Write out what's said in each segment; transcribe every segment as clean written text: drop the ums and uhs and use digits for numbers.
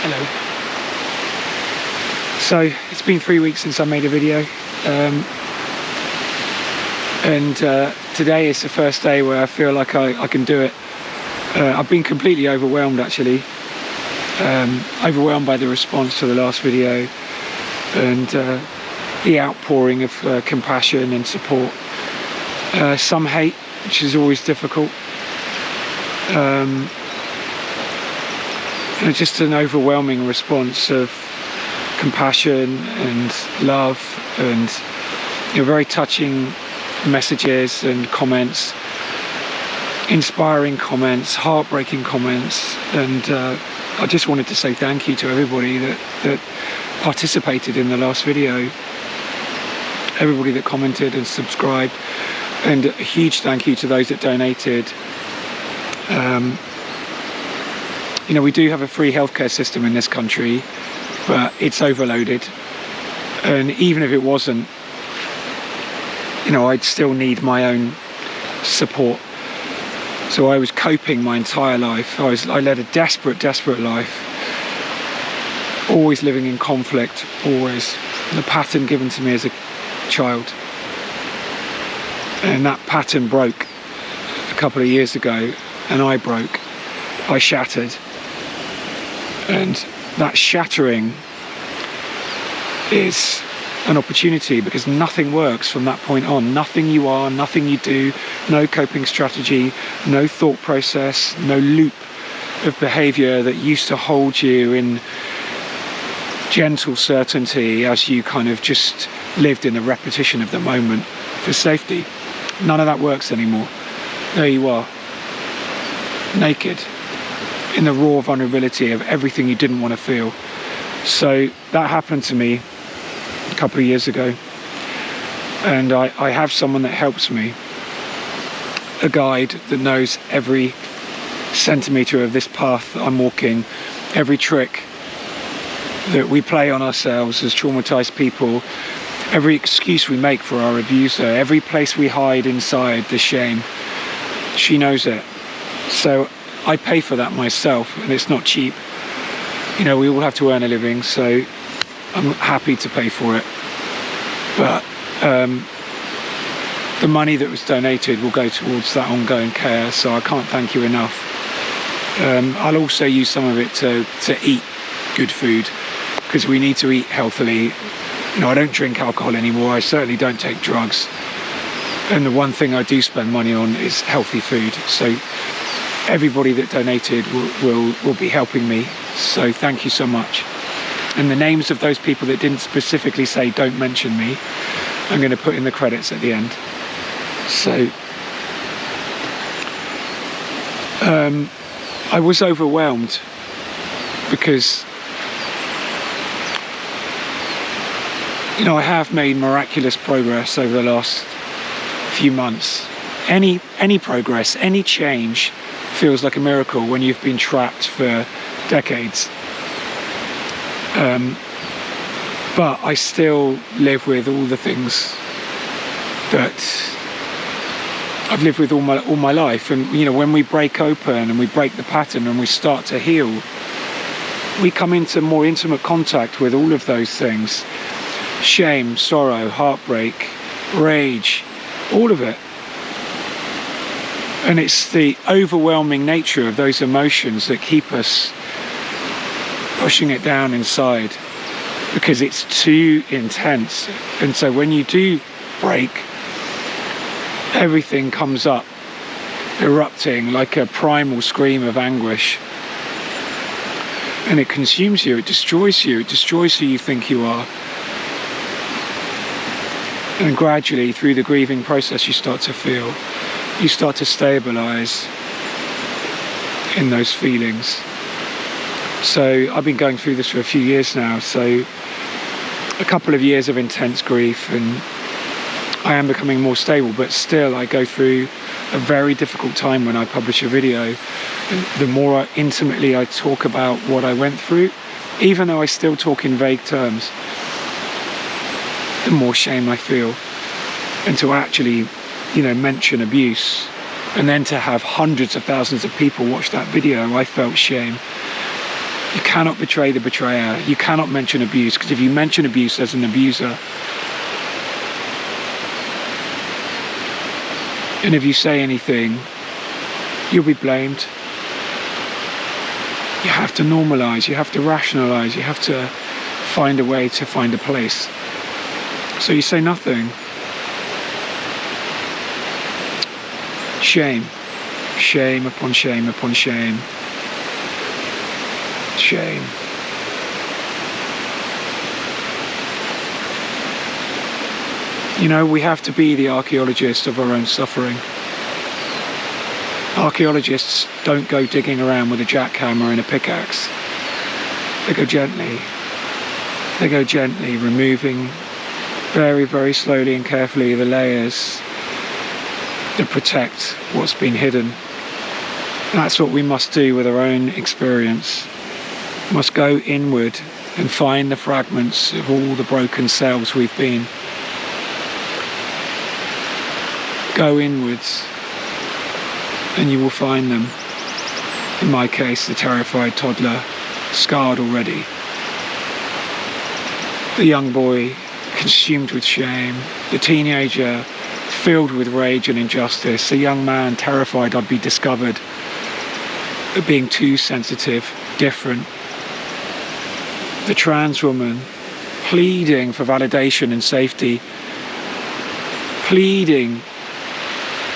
Hello. So it's been 3 weeks since I made a video, and today is the first day where I feel like I can do it. I've been completely overwhelmed, actually. Overwhelmed by the response to the last video and the outpouring of compassion and support. Some hate, which is always difficult. And just an overwhelming response of compassion and love, and very touching messages and comments, inspiring comments, heartbreaking comments. And I just wanted to say thank you to everybody that participated in the last video, everybody that commented and subscribed, and a huge thank you to those that donated. We do have a free healthcare system in this country, but it's overloaded. And even if it wasn't, I'd still need my own support. So I was coping my entire life. I led a desperate life. Always living in conflict, always. The pattern given to me as a child. And that pattern broke a couple of years ago, and I broke. I shattered. And that shattering is an opportunity, because nothing works from that point on. Nothing you are, nothing you do, no coping strategy, no thought process, no loop of behavior that used to hold you in gentle certainty as you kind of just lived in a repetition of the moment for safety. None of that works anymore. There you are, naked, in the raw vulnerability of everything you didn't want to feel. So that happened to me a couple of years ago, and I have someone that helps me, a guide that knows every centimetre of this path that I'm walking, every trick that we play on ourselves as traumatised people, every excuse we make for our abuser, every place we hide inside the shame. She knows it. So I pay for that myself, and it's not cheap. We all have to earn a living, so I'm happy to pay for it. But the money that was donated will go towards that ongoing care, so I can't thank you enough. I'll also use some of it to eat good food, because we need to eat healthily. I don't drink alcohol anymore. I certainly don't take drugs. And the one thing I do spend money on is healthy food. So everybody that donated will be helping me. So thank you so much. And the names of those people that didn't specifically say don't mention me, I'm going to put in the credits at the end. So I was overwhelmed because I have made miraculous progress over the last few months. Any progress, any change feels like a miracle when you've been trapped for decades. But I still live with all the things that I've lived with all my life. And when we break open and we break the pattern and we start to heal, we come into more intimate contact with all of those things. Shame, sorrow, heartbreak, rage, all of it. And it's the overwhelming nature of those emotions that keep us pushing it down inside, because it's too intense. And so when you do break, everything comes up, erupting like a primal scream of anguish. And it consumes you, it destroys you, it destroys who you think you are. And gradually, through the grieving process, you start to feel, you start to stabilize in those feelings. So I've been going through this for a few years now, so a couple of years of intense grief, and I am becoming more stable, but still I go through a very difficult time when I publish a video. And the more intimately I talk about what I went through, even though I still talk in vague terms, the more shame I feel. And to actually, mention abuse, and then to have hundreds of thousands of people watch that video, I felt shame. You cannot betray the betrayer. You cannot mention abuse, because if you mention abuse, there's an abuser. And if you say anything, you'll be blamed. You have to normalize, you have to rationalize, you have to find a way to find a place. So you say nothing. Shame. Shame upon shame upon shame. Shame. You know, we have to be the archaeologists of our own suffering. Archaeologists don't go digging around with a jackhammer and a pickaxe. They go gently. They go gently, removing very, very slowly and carefully the layers that protect what's been hidden. That's what we must do with our own experience. We must go inward and find the fragments of all the broken selves we've been. Go inwards and you will find them. In my case, the terrified toddler, scarred already. The young boy, consumed with shame. The teenager, filled with rage and injustice. The young man, terrified I'd be discovered of being too sensitive, different. The trans woman, pleading for validation and safety. Pleading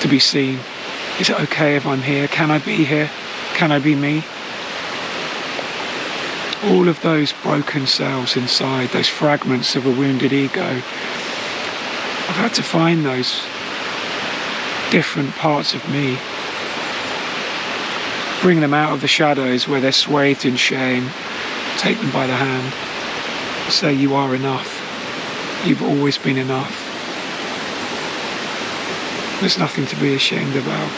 to be seen. Is it okay if I'm here? Can I be here? Can I be me? All of those broken selves inside, those fragments of a wounded ego, I've had to find those different parts of me. Bring them out of the shadows where they're swathed in shame. Take them by the hand. Say, you are enough. You've always been enough. There's nothing to be ashamed about.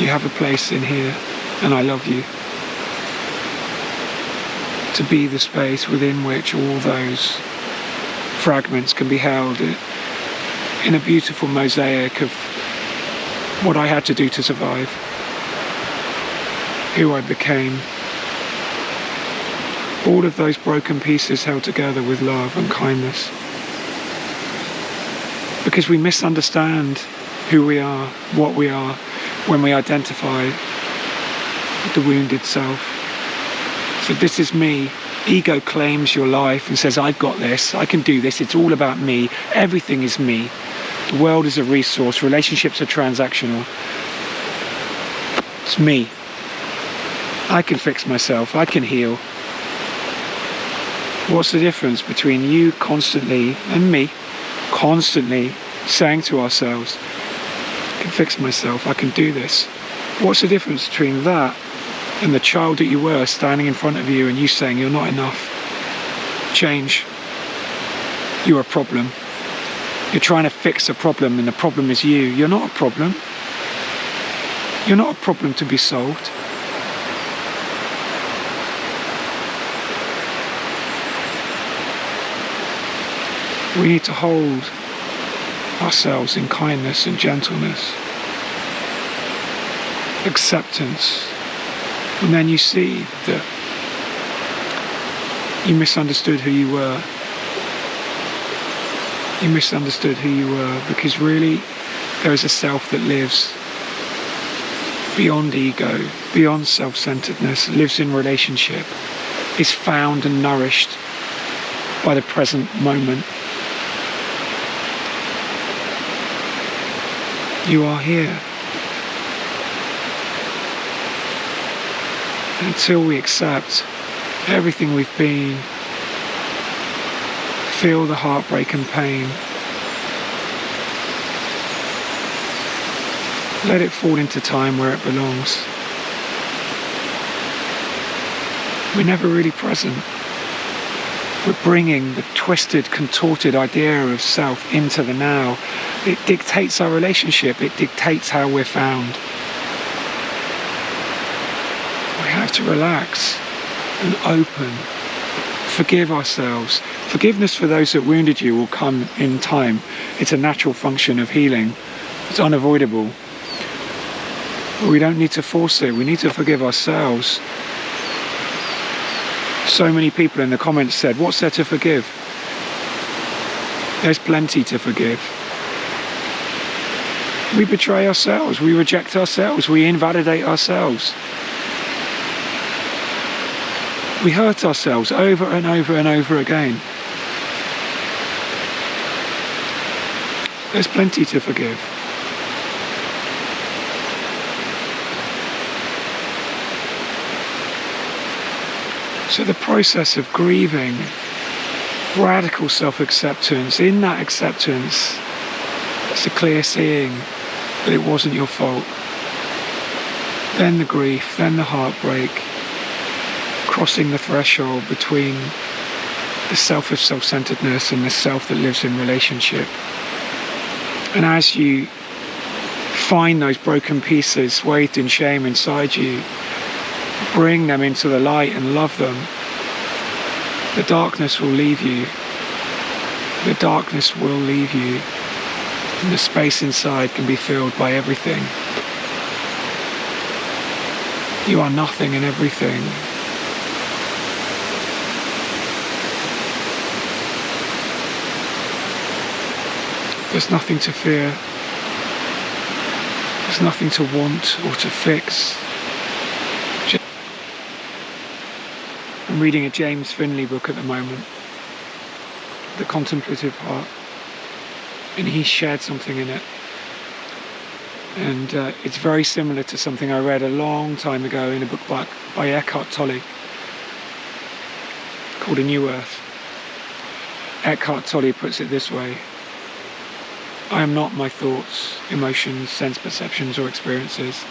You have a place in here, and I love you. To be the space within which all those fragments can be held in a beautiful mosaic of what I had to do to survive, who I became. All of those broken pieces held together with love and kindness. Because we misunderstand who we are, what we are, when we identify with the wounded self. So this is me. Ego claims your life and says, I've got this, I can do this, it's all about me, everything is me. The world is a resource, relationships are transactional. It's me. I can fix myself, I can heal. What's the difference between you constantly and me constantly saying to ourselves, I can fix myself, I can do this? What's the difference between that and the child that you were standing in front of you and you saying you're not enough? Change. You're a problem. You're trying to fix a problem and the problem is you. You're not a problem. You're not a problem to be solved. We need to hold ourselves in kindness and gentleness, acceptance, and then you see that you misunderstood who you were. You misunderstood who you were because really there is a self that lives beyond ego, beyond self-centeredness, lives in relationship, is found and nourished by the present moment. You are here. Until we accept everything we've been, feel the heartbreak and pain, let it fall into time where it belongs. We're never really present. We're bringing the twisted, contorted idea of self into the now. It dictates our relationship. It dictates how we're found. We have to relax and open. Forgive ourselves. Forgiveness for those that wounded you will come in time. It's a natural function of healing. It's unavoidable. But we don't need to force it. We need to forgive ourselves. So many people in the comments said, what's there to forgive? There's plenty to forgive. We betray ourselves, we reject ourselves, we invalidate ourselves. We hurt ourselves over and over and over again. There's plenty to forgive. So the process of grieving, radical self-acceptance, in that acceptance, it's a clear seeing that it wasn't your fault. Then the grief, then the heartbreak, crossing the threshold between the self of self-centeredness and the self that lives in relationship. And as you find those broken pieces swathed in shame inside you, bring them into the light and love them, the darkness will leave you. The darkness will leave you. And the space inside can be filled by everything. You are nothing and everything. There's nothing to fear. There's nothing to want or to fix. I'm reading a James Finley book at the moment, The Contemplative Heart, and he shared something in it. And it's very similar to something I read a long time ago in a book by Eckhart Tolle called A New Earth. Eckhart Tolle puts it this way: I am not my thoughts, emotions, sense perceptions or experiences.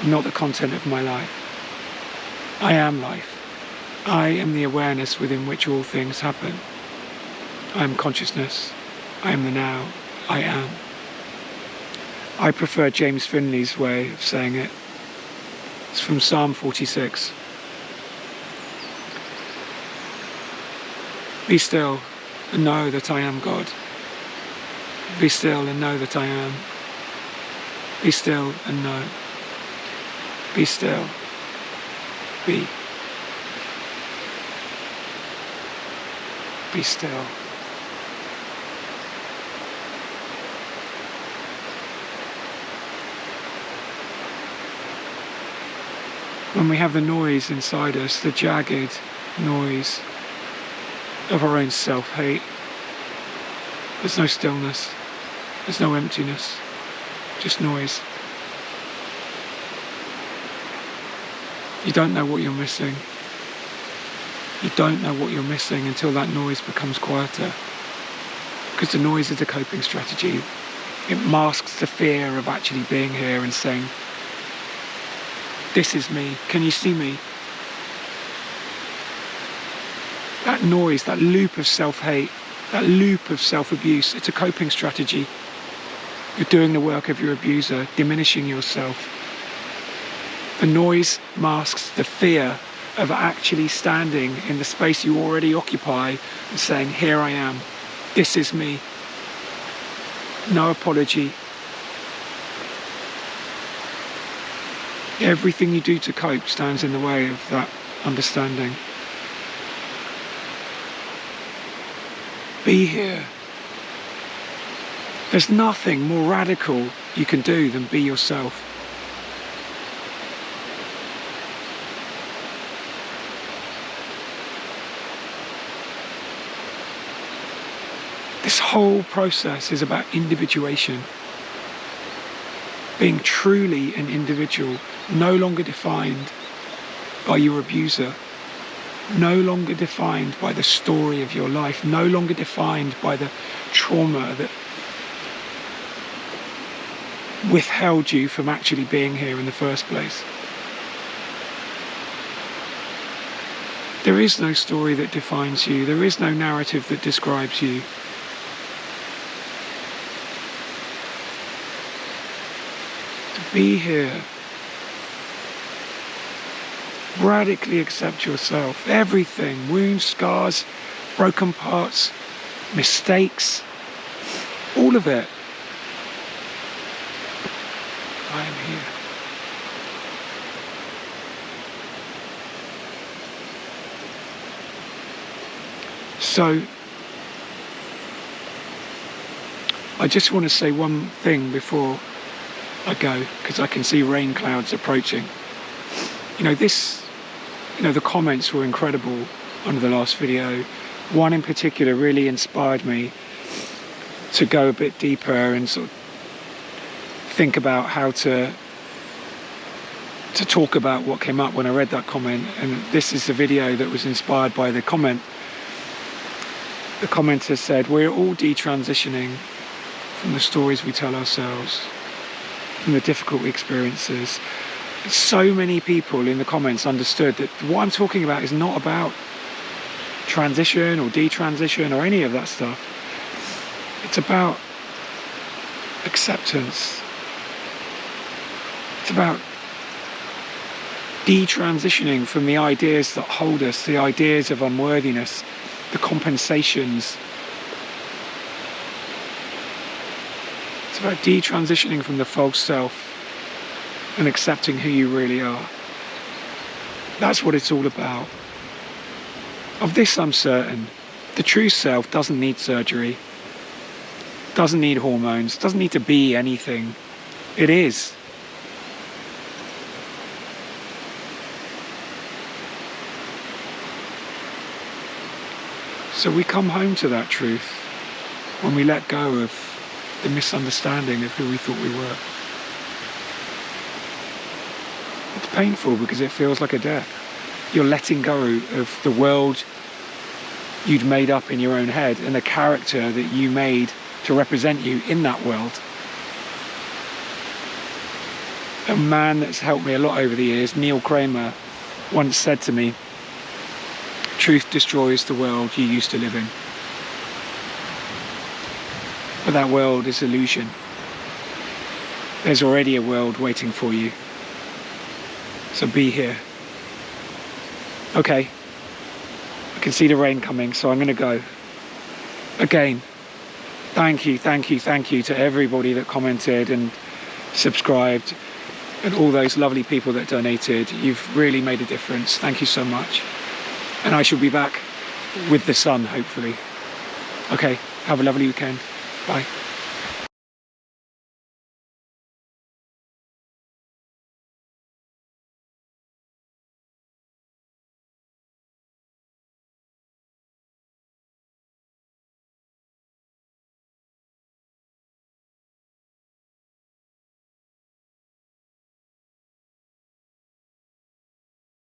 I'm not the content of my life. I am life. I am the awareness within which all things happen. I am consciousness. I am the now. I am. I prefer James Finley's way of saying it. It's from Psalm 46. Be still and know that I am God. Be still and know that I am. Be still and know. Be still. Be. Be still. When we have the noise inside us, the jagged noise of our own self-hate, there's no stillness, there's no emptiness, just noise. You don't know what you're missing. You don't know what you're missing until that noise becomes quieter. Because the noise is a coping strategy. It masks the fear of actually being here and saying, this is me, can you see me? That noise, that loop of self-hate, that loop of self-abuse, it's a coping strategy. You're doing the work of your abuser, diminishing yourself. The noise masks the fear of actually standing in the space you already occupy and saying, here I am, this is me. No apology. Everything you do to cope stands in the way of that understanding. Be here. There's nothing more radical you can do than be yourself. This whole process is about individuation. Being truly an individual, no longer defined by your abuser, no longer defined by the story of your life, no longer defined by the trauma that withheld you from actually being here in the first place. There is no story that defines you. There is no narrative that describes you. To be here, radically accept yourself, everything, wounds, scars, broken parts, mistakes, all of it. I am here. So I just want to say one thing before I go, because I can see rain clouds approaching. The comments were incredible under the last video. One in particular really inspired me to go a bit deeper and sort of think about how to talk about what came up when I read that comment. And this is the video that was inspired by the comment. The commenter said, "We're all detransitioning from the stories we tell ourselves, from the difficult experiences." So many people in the comments understood that what I'm talking about is not about transition or detransition or any of that stuff. It's about acceptance. It's about detransitioning from the ideas that hold us, the ideas of unworthiness, the compensations. It's about detransitioning from the false self and accepting who you really are. That's what it's all about. Of this I'm certain. The true self doesn't need surgery, doesn't need hormones, doesn't need to be anything. It is. So we come home to that truth when we let go of the misunderstanding of who we thought we were. It's painful because it feels like a death. You're letting go of the world you'd made up in your own head and the character that you made to represent you in that world. A man that's helped me a lot over the years, Neil Kramer, once said to me, "Truth destroys the world you used to live in. But that world is illusion. There's already a world waiting for you. So be here." Okay, I can see the rain coming, so I'm going to go. Again, thank you to everybody that commented and subscribed, and all those lovely people that donated. You've really made a difference. Thank you so much. And I shall be back with the sun, hopefully. Okay, have a lovely weekend. Bye.